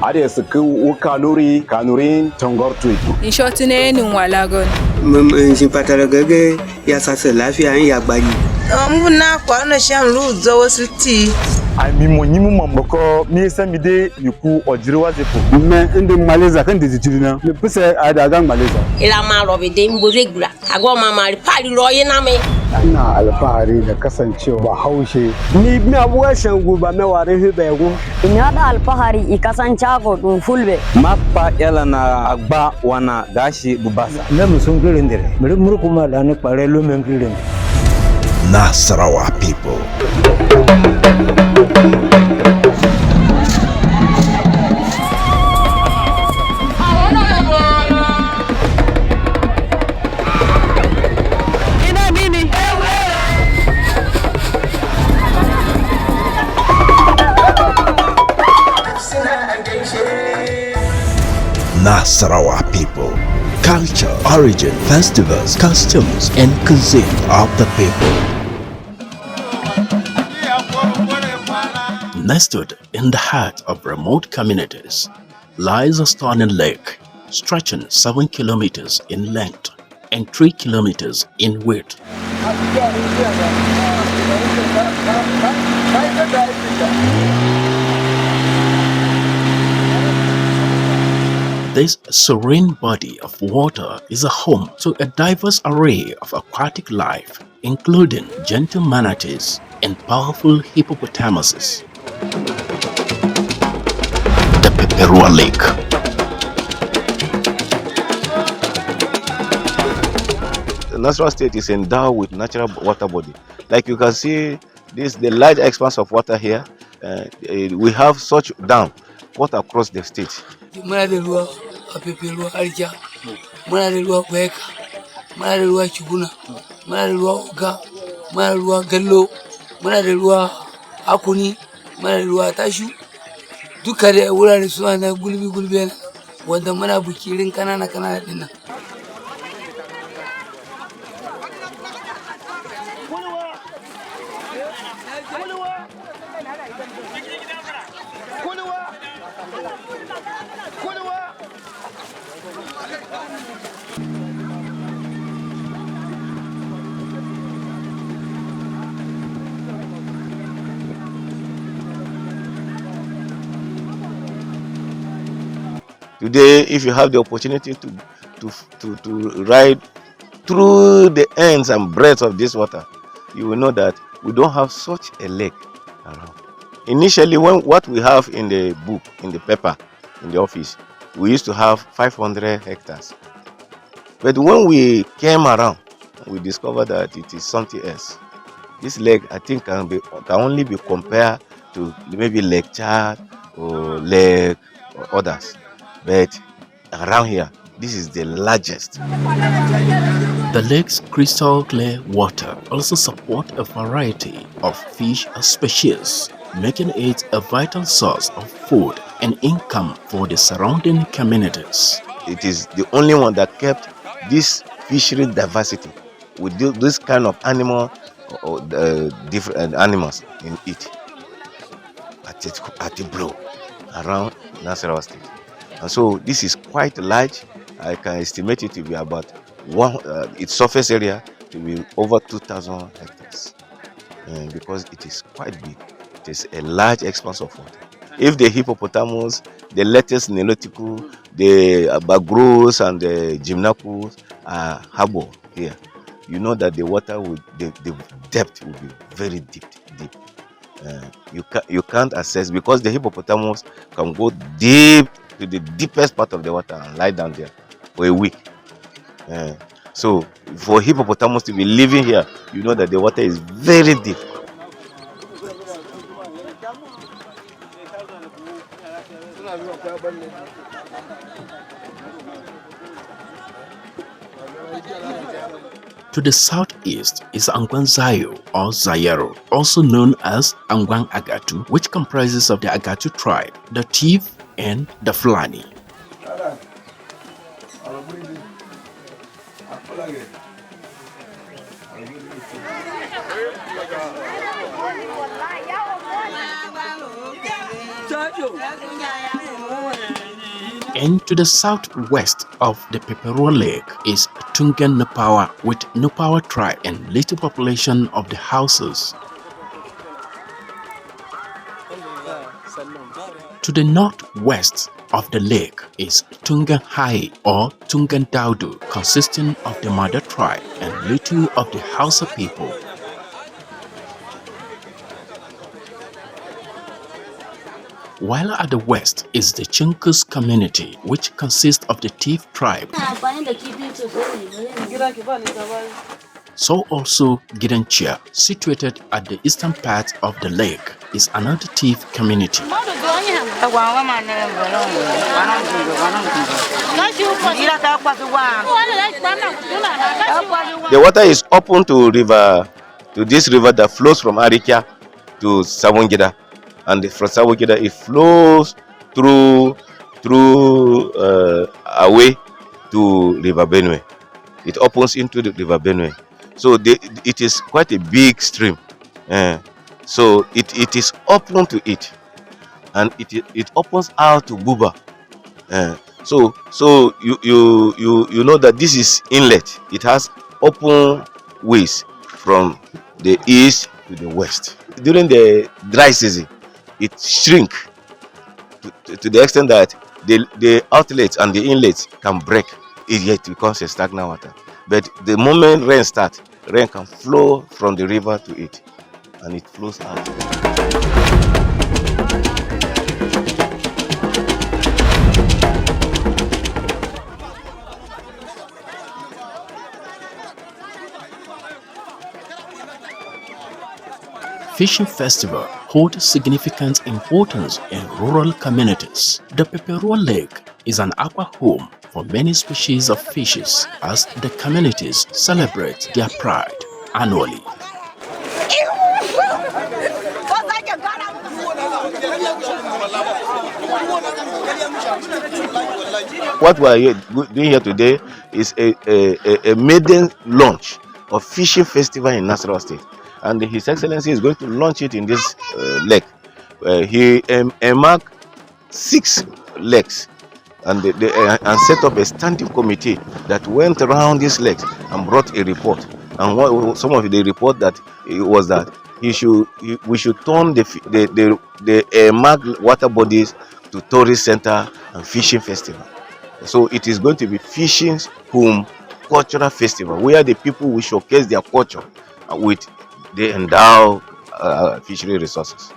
Ade su ku kanurin tongortu. In short ne nin walagon. Shin fatara gage ya sasa lafiya ya gbari. Muna kwana shan ruzo wasu ti. Ami monyimu mamboko mi semide yuku ojiriwa zepo. Me indi maleza kan dizitirina. Le puse adagang maleza. Ila ma robe de mbo regular. Agwa mama pali roye na me. Ina alfahari da kasancewa Bahaushe. Ni mi abuwa shangu ba me ware hubego. Ina da alfahari ikasanca ko dun fulbe. Mappa yala na agba wana gashi bubasa. Na musun kirindire. Murkuma da ni kware lumen kirin. Nasarawa people. Nasarawa people. Culture, origin, festivals, customs, and cuisine of the people. Nested in the heart of remote communities lies a stunning lake stretching 7 kilometers in length and 3 kilometers in width. This serene body of water is a home to a diverse array of aquatic life, including gentle manatees and powerful hippopotamuses. The Pepe Ruwa Lake. The Nasarawa state is endowed with natural water body. Like you can see, the large expanse of water here. We have such dam water across the state. Pepe Ruwa Lake. Muna ruwa kweka. Muna ruwa chuguna. Muna ruwa uga. Muna ruwa gallo. Muna ruwa akuni. Muna ruwa tashu. Duka da wurare suna na gulbi wanda muna bukirin kanana dinnan. Today, if you have the opportunity to ride through the ends and breadth of this water, you will know that we don't have such a lake around. Initially, what we have in the book, in the paper, in the office, we used to have 500 hectares. But when we came around, we discovered that it is something else. This lake, I think, can only be compared to maybe Lake Chad or Lake or others. But around here, this is the largest. The lake's crystal clear water also supports a variety of fish species, making it a vital source of food and income for the surrounding communities. It is the only one that kept this fishery diversity with this kind of animal or different animals in it at the blow around Nasarawa state. And so this is quite large. I can estimate it to be about its surface area to be over 2,000 hectares, because it is quite big. It is a large expanse of water. If the hippopotamus, the latest Niloticus, the bagros and the gymnopus are harbor here, you know that the water the depth will be very deep. You can't assess, because the hippopotamus can go deep to the deepest part of the water and lie down there for a week. So for hippopotamus to be living here, you know that the water is very deep. To the southeast is Angwan Zayo or Zayero, also known as Angwan Agatu, which comprises of the Agatu tribe, the Tiv, and the Fulani. And to the southwest of the Pepe Ruwa Lake is Tungan Nupawa with Nupawa tribe and little population of the houses. To the northwest of the lake is Tungan Hai or Tungan Daudu, consisting of the Mother tribe and little of the Hausa people. While at the west is the Chinkus community, which consists of the Thief tribe. So also Gidanchia, situated at the eastern part of the lake, is another Thief community. The water is open to this river that flows from Arikia to Savongida, and from Savongida it flows through away to River Benue. It opens into the River Benue, so it is quite a big stream. So it is open to it, and it opens out to Buba. So you know that this is inlet. It has open ways from the east to the west. During the dry season, it shrink to the extent that the outlets and the inlets can break. It becomes a stagnant water. But the moment rain starts, rain can flow from the river to it, and it flows out. Fishing festival hold significant importance in rural communities. The Pepe Ruwa Lake is an aqua home for many species of fishes as the communities celebrate their pride annually. What we are doing here today is a maiden launch of fishing festival in Nasarawa State, and His Excellency is going to launch it in this lake. He marked 6 lakes and set up a standing committee that went around these lakes and brought a report. And some of the report that was that we should turn the marked water bodies to tourist center and fishing festival. So it is going to be fishing home cultural festival where the people will showcase their culture with the endowed fishery resources.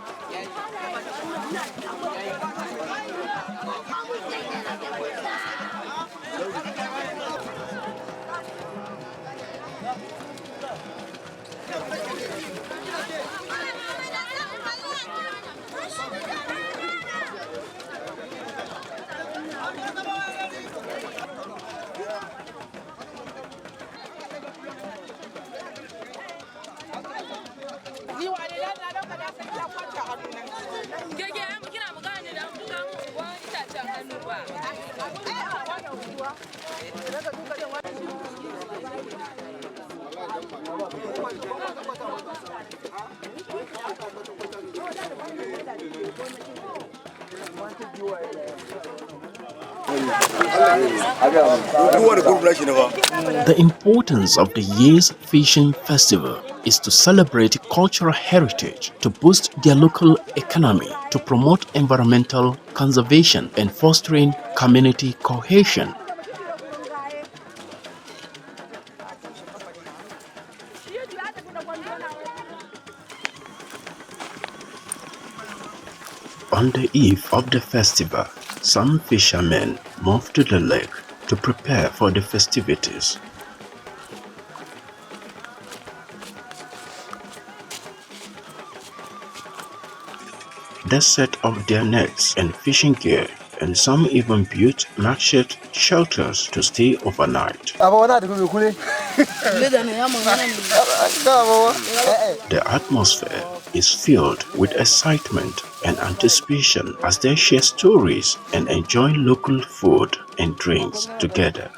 The importance of the year's fishing festival is to celebrate cultural heritage, to boost their local economy, to promote environmental conservation and fostering community cohesion. On the eve of the festival, some fishermen move to the lake to prepare for the festivities. They set up their nets and fishing gear, and some even built makeshift shelters to stay overnight. The atmosphere is filled with excitement and anticipation as they share stories and enjoy local food and drinks together.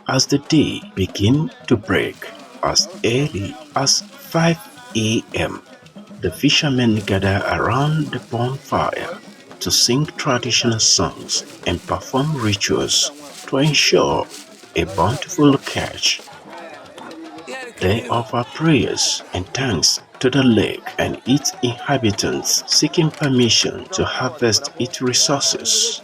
As the day begins to break, as early as 5 a.m., the fishermen gather around the bonfire to sing traditional songs and perform rituals to ensure a bountiful catch. They offer prayers and thanks to the lake and its inhabitants, seeking permission to harvest its resources.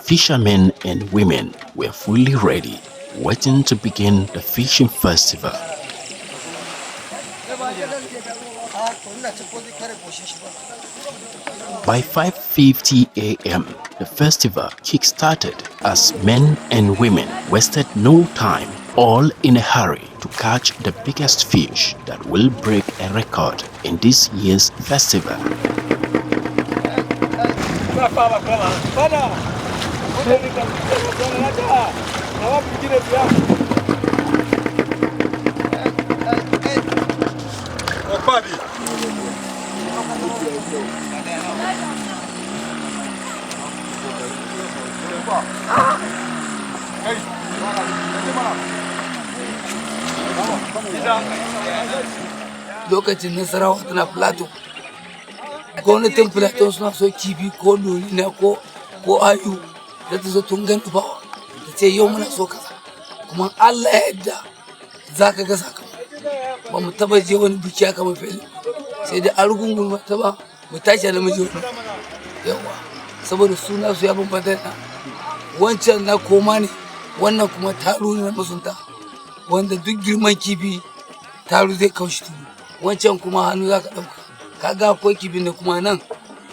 Fishermen and women were fully ready, waiting to begin the fishing festival. By 5:50 a.m., the festival kick-started as men and women wasted no time, all in a hurry to catch the biggest fish that will break a record in this year's festival. Lokacin Nasarawa tana Plateau, gwamnatin Plateau suna so kifi ko lolina ko ayu da ta zo tun gan dubawa ta ce yau muna so kaza, kuma Allah ya yarda za ka ga sakamako. Ba mu taba je wani biki aka mafi sai da argungun ba ta ba mu tashi da miji yawa saboda suna su ya bambanta da wancan na koma ne, wannan kuma taro ne na masunta wanda duk girman kifi taro zai kaushi tudu, wancan kuma hannu za ka ɗauka. Kaga akwai kifin da kuma nan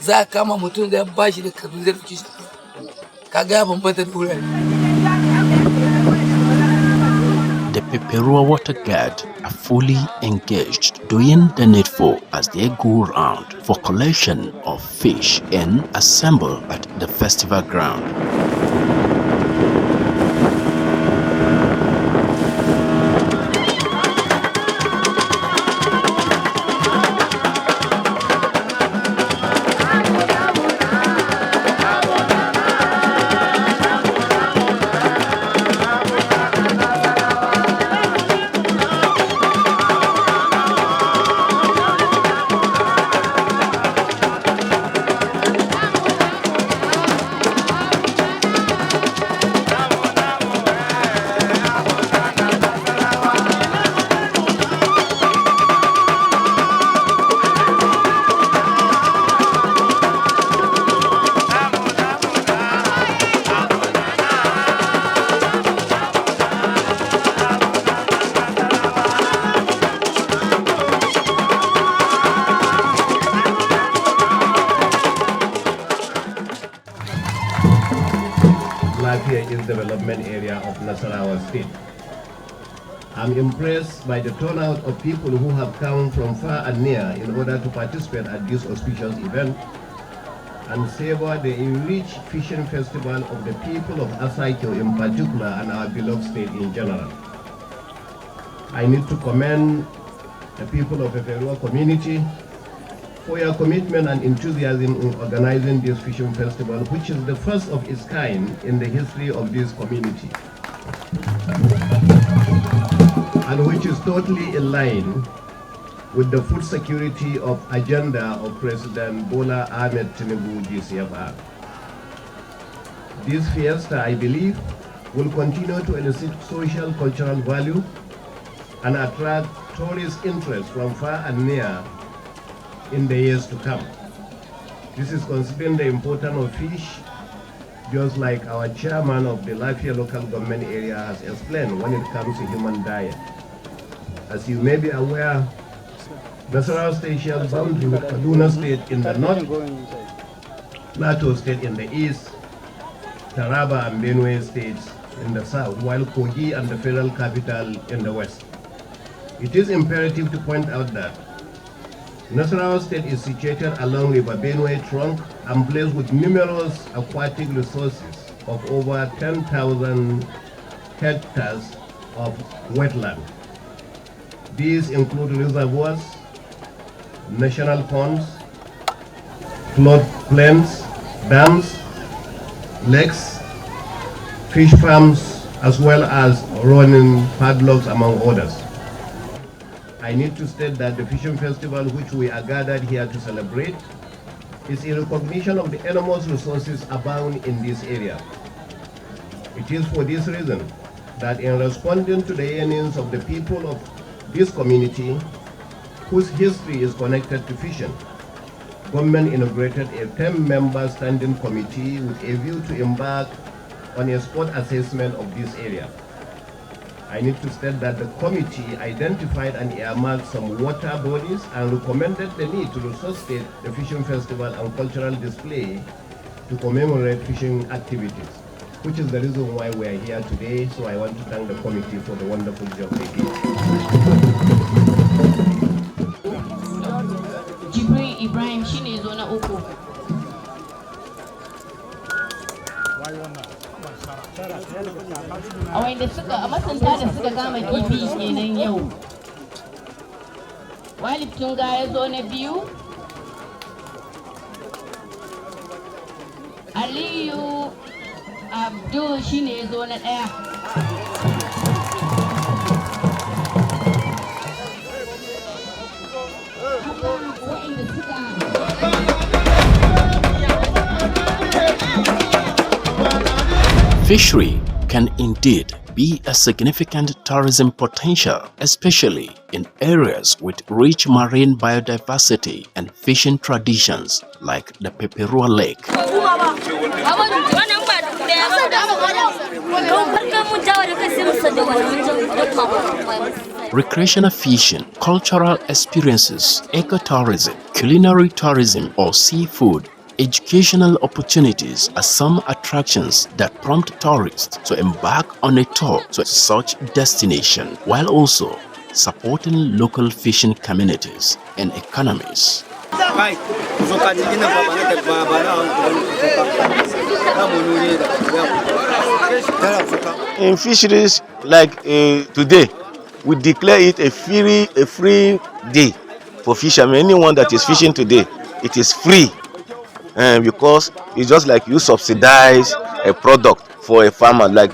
za a kama mutum da ya bashi da karfin zai ɗauki shi, kaga ya bambanta da wurare. The Pepe Ruwa Water Guard are fully engaged, doing the needful as they go round for collection of fish and assemble at the festival ground. Development area of Nasarawa State. I'm impressed by the turnout of people who have come from far and near in order to participate at this auspicious event and savor the enriched fishing festival of the people of Asaikyo in particular and our beloved state in general. I need to commend the people of the Pepe Ruwa community for your commitment and enthusiasm in organizing this fishing festival, which is the first of its kind in the history of this community, and which is totally in line with the food security of agenda of President Bola Ahmed Tinubu GCFR. This fiesta, I believe, will continue to elicit social cultural value and attract tourist interest from far and near in the years to come. This is considering the importance of fish, just like our chairman of the Lafia local government area has explained when it comes to human diet. As you may be aware, Nasarawa State shares boundary with Kaduna State in the north, Plateau State in the east, Taraba and Benue states in the south, while Kogi and the federal capital in the west. It is imperative to point out that Nasarawa State is situated along River Benue trunk and blessed with numerous aquatic resources of over 10,000 hectares of wetland. These include reservoirs, national ponds, flood plains, dams, lakes, fish farms, as well as running padlocks, among others. I need to state that the Fishing Festival, which we are gathered here to celebrate, is in recognition of the enormous resources abound in this area. It is for this reason that in responding to the yearnings of the people of this community, whose history is connected to fishing, government inaugurated a 10-member standing committee with a view to embark on a spot assessment of this area. I need to state that the committee identified and earmarked some water bodies and recommended the need to resuscitate the fishing festival and cultural display to commemorate fishing activities, which is the reason why we are here today. So I want to thank the committee for the wonderful job they did. Jibril Ibrahim shine zo na uku. A wanda suka masanta da suka kama kifi kenan yau. Walid Tunga ya zo na biyu. Aliyu Abdul shine ya zo na ɗaya. Fishery can indeed be a significant tourism potential, especially in areas with rich marine biodiversity and fishing traditions like the Pepe Ruwa Lake. Recreational fishing, cultural experiences, ecotourism, culinary tourism or seafood, educational opportunities are some attractions that prompt tourists to embark on a tour to such destination, while also supporting local fishing communities and economies. In fisheries like today, we declare it a free day for fishermen. Anyone that is fishing today, it is free. Because it's just like you subsidize a product for a farmer, like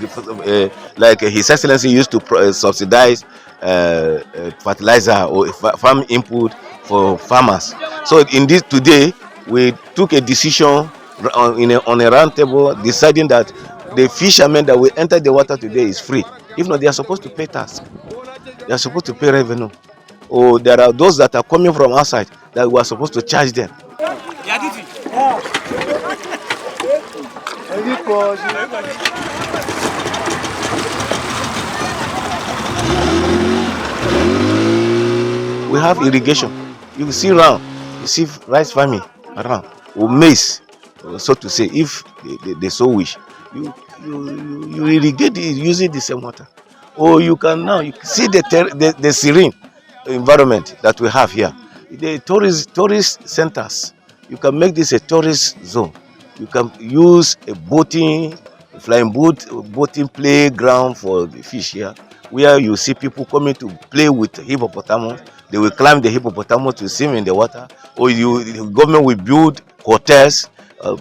His Excellency used to subsidize fertilizer or farm input for farmers. So in this today, we took a decision on a round table, deciding that the fishermen that will enter the water today is free. If not, they are supposed to pay tax. They are supposed to pay revenue. Or there are those that are coming from outside that we are supposed to charge them. We have irrigation. You see around, you see rice farming around, or maize, so to say. If they so wish, you irrigate it using the same water. Or you can now see the serene environment that we have here. The tourist centers. You can make this a tourist zone. You can use a flying boating playground for the fish here, where you see people coming to play with hippopotamus. They will climb the hippopotamus to swim in the water, or the government will build hotels,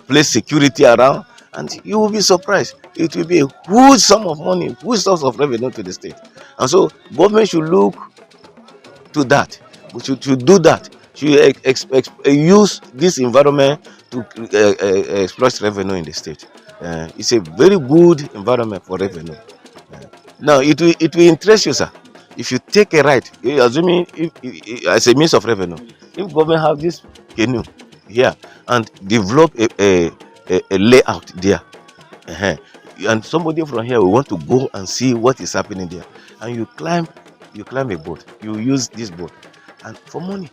place security around, and you will be surprised. It will be a huge sum of money, huge source of revenue to the state. And so government should look to that. We should do that. Should use this environment to exploit revenue in the state. It's a very good environment for revenue. Now it will interest you, sir. If you take a ride, assuming as a means of revenue, if government have this canoe here and develop a layout there, and somebody from here will want to go and see what is happening there, and you climb a boat, you use this boat, and for money,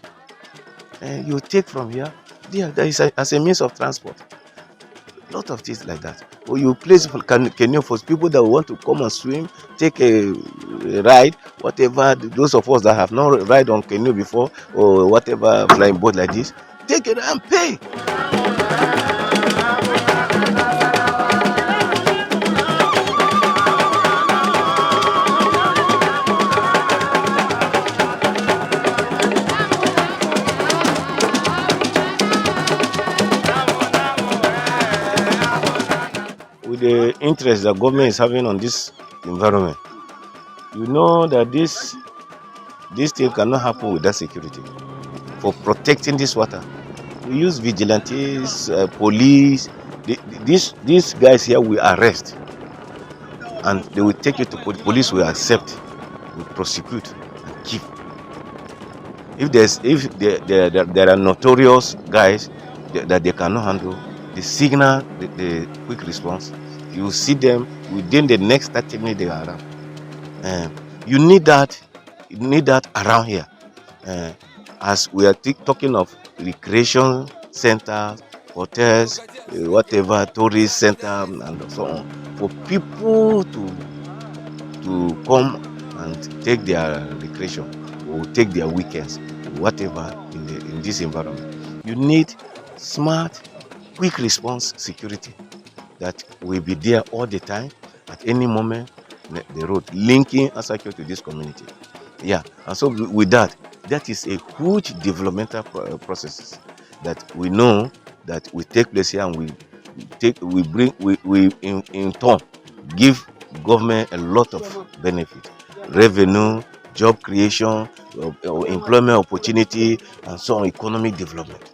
and you take from here, there is as a means of transport. A lot of things like that. Or you place canoe for people that want to come and swim, take a ride, whatever. Those of us that have not ride on canoe before, or whatever flying boat like this, take it and pay. with the interest the government is having on this environment, you know that this thing cannot happen without security. For protecting this water, we use vigilantes, police. These guys here we arrest, and they will take you to police. Police will accept, will prosecute, and keep. If there are notorious guys that they cannot handle, the signal, the quick response, you will see them within the next 30 minutes they are around. You need that. You need that around here. As we are talking of recreation centers, hotels, whatever, tourist center, and so on, for people to come and take their recreation or take their weekends, whatever, in this environment, you need smart, quick response security that will be there all the time, at any moment, the road linking Asakio to this community. Yeah, and so with that is a huge developmental process that we know that will take place here, and we in turn give government a lot of benefit, revenue, job creation, employment opportunity, and so on, economic development.